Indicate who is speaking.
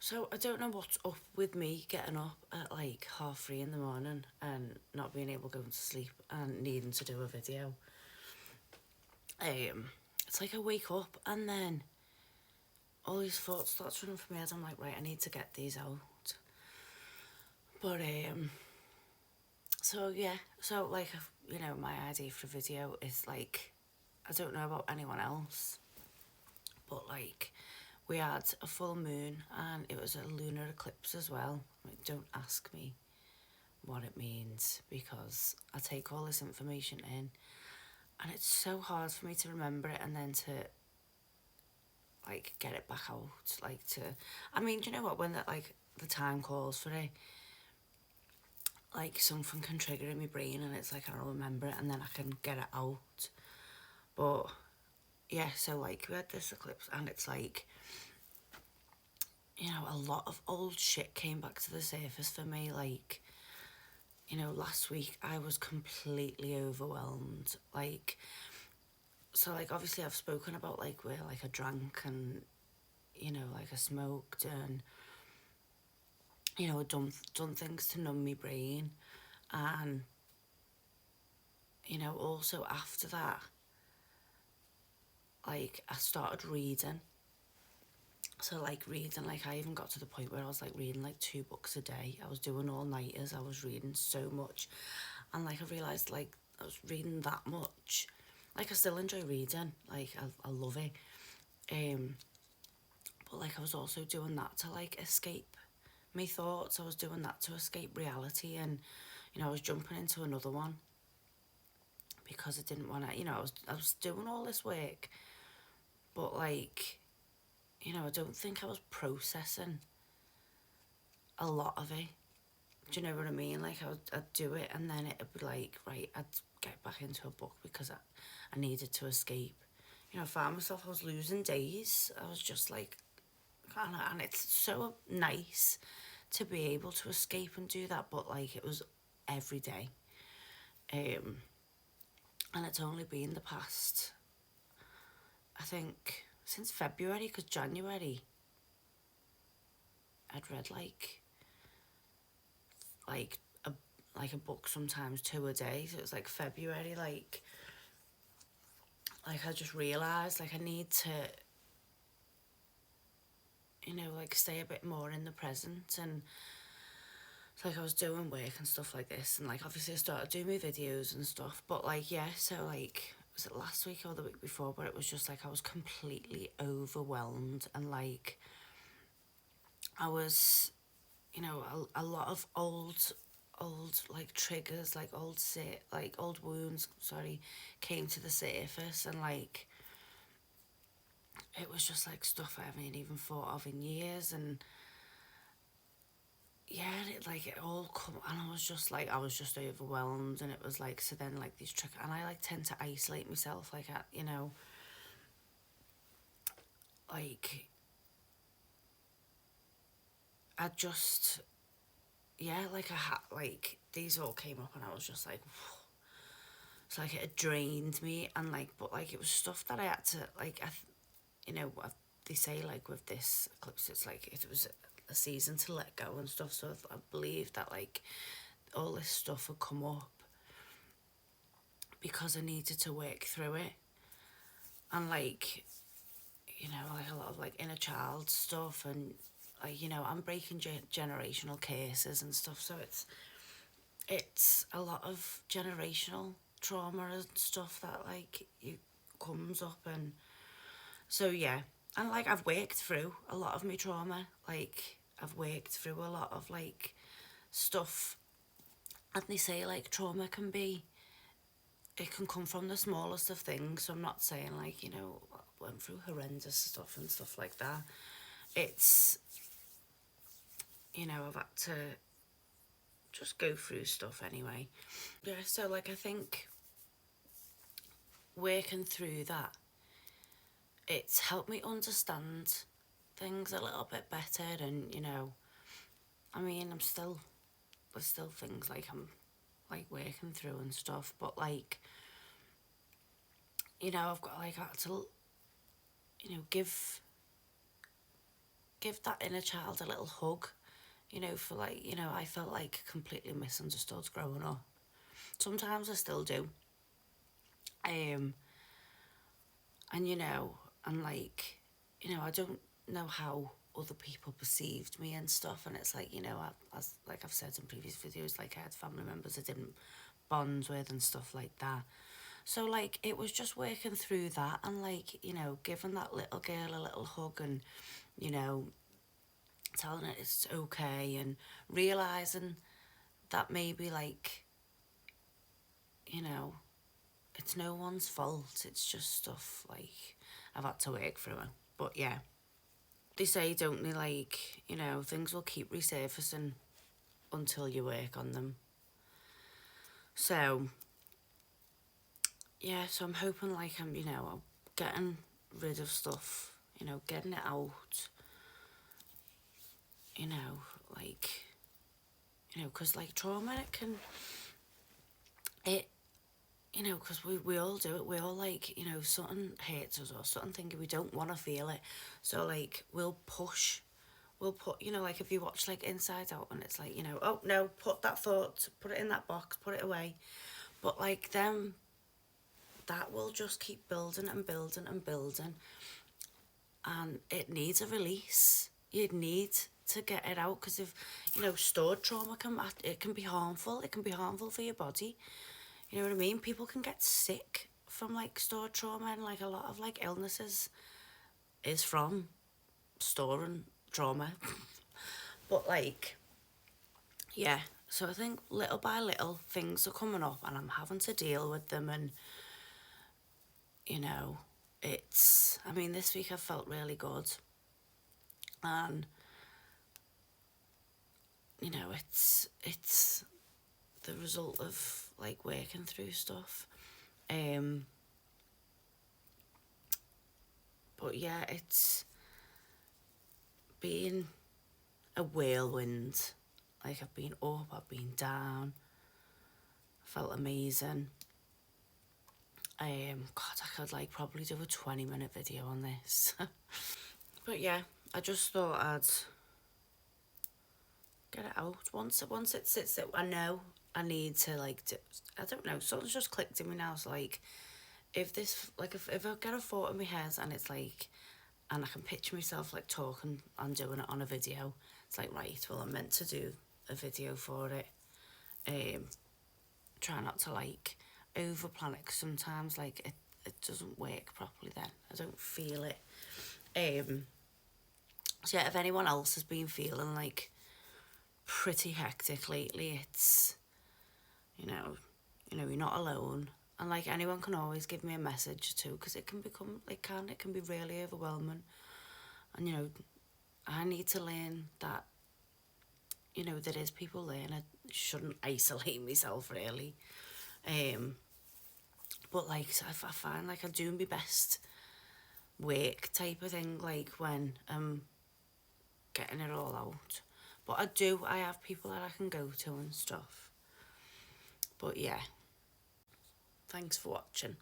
Speaker 1: So I don't know what's up with me getting up at like 3:30 in the morning and not being able to go to sleep and needing to do a video. It's like I wake up and then all these thoughts start running through my head. I'm like, right, I need to get these out. But so yeah, so like my idea for a video is like, I don't know about anyone else, but like we had a full moon and it was a lunar eclipse as well. Like, don't ask me what it means because I take all this information in and it's so hard for me to remember it and then to like get it back out. Like to, I mean, do you know what, when that like the time calls for it, like something can trigger in my brain and it's like I don't remember it and then I can get it out. But yeah, so like we had this eclipse and it's like, a lot of old shit came back to the surface for me. Like, last week I was completely overwhelmed. Like, so like obviously I've spoken about like where like I drank and like I smoked and done things to numb my brain. And also after that, like I started reading. So like reading, like I even got to the point where I was like reading like 2 books a day. I was doing all nighters. I was reading so much, and like I realized like I was reading that much. Like I still enjoy reading. Like I love it. Um, but like I was also doing that to like escape my thoughts. I was doing that to escape reality, and I was jumping into another one because I didn't want to. I was doing all this work, but like I don't think I was processing a lot of it. Do you know what I mean? Like I'd do it and then it'd be like, right, I'd get back into a book because I needed to escape. I found myself, I was losing days. I was just like, and it's so nice to be able to escape and do that, but like it was every day. Um, and it's only been the past, I think, since February, because January I'd read like a like a book, sometimes 2 a day. So it was like February, like I just realised like I need to like stay a bit more in the present. And it's like I was doing work and stuff like this, and like obviously I started doing my videos and stuff, but like yeah, so like was it last week or the week before, but it was just like I was completely overwhelmed. And like I was, a lot of old like triggers, like old wounds, sorry, came to the surface. And like it was just like stuff I haven't even thought of in years. And yeah, it all come, and I was just overwhelmed. And it was like, so then like these trick, and I like tend to isolate myself, like like I just, yeah, like I had like these all came up and I was just like, it's like it had drained me. And like, but like it was stuff that I had to like, they say like with this eclipse, it's like it was a season to let go and stuff. So I believe that like all this stuff would come up because I needed to work through it. And like, like a lot of like inner child stuff. And like, I'm breaking generational cases and stuff. So it's a lot of generational trauma and stuff that like you comes up. And so yeah, and like I've worked through a lot of my trauma. Like I've worked through a lot of like stuff. And they say like trauma can be, it can come from the smallest of things. So I'm not saying like, I went through horrendous stuff and stuff like that. It's, I've had to just go through stuff anyway. Yeah, so like I think working through that, it's helped me understand things a little bit better. And I mean, there's still things like I'm like working through and stuff, but like I've got like had to give give that inner child a little hug, you know, for like, you know, I felt like completely misunderstood growing up. Sometimes I still do. And you know, and like, you know, I don't know how other people perceived me and stuff, and it's like, you know, as like I've said in previous videos, like I had family members I didn't bond with and stuff like that. So like it was just working through that and like, you know, giving that little girl a little hug and, you know, telling her it's okay and realizing that maybe like, you know, it's no one's fault. It's just stuff like I've had to work through it. But yeah, they say, don't they, like, you know, things will keep resurfacing until you work on them. So yeah, so I'm hoping like you know, I'm getting rid of stuff, you know, getting it out, you know, like, you know, because like trauma, it, you know, because we all do it. We all like, you know, something hurts us or something thinking we don't want to feel it. So like we'll push, we'll put, you know, like if you watch like Inside Out and it's like, you know, oh no, put that thought, put it in that box, put it away. But like them, that will just keep building and building and building. And it needs a release. You need to get it out because if, you know, stored trauma it can be harmful. It can be harmful for your body. You know what I mean? People can get sick from like stored trauma, and like a lot of like illnesses is from storing trauma. But like, yeah, so I think little by little things are coming up and I'm having to deal with them. And you know, it's, I mean, this week I felt really good, and you know, it's the result of like working through stuff. But yeah, it's been a whirlwind. Like I've been up, I've been down, felt amazing. God, I could like probably do a 20-minute video on this. But yeah, I just thought I'd get it out. Once it sits there, I know I need to like I don't know, something's just clicked in me now. So like if this, like if I get a thought in my head and it's like, and I can picture myself like talking and doing it on a video, it's like, right, well I'm meant to do a video for it. Try not to like over plan it, 'cause sometimes like it doesn't work properly then. I don't feel it. So yeah, if anyone else has been feeling like pretty hectic lately, it's, you know, you're not alone. And like anyone can always give me a message too, because it can become, it can be really overwhelming. And you know, I need to learn that, you know, there is people there and I shouldn't isolate myself really. But like I find like I do my best work type of thing, like when I'm getting it all out. But I have people that I can go to and stuff. But yeah, thanks for watching.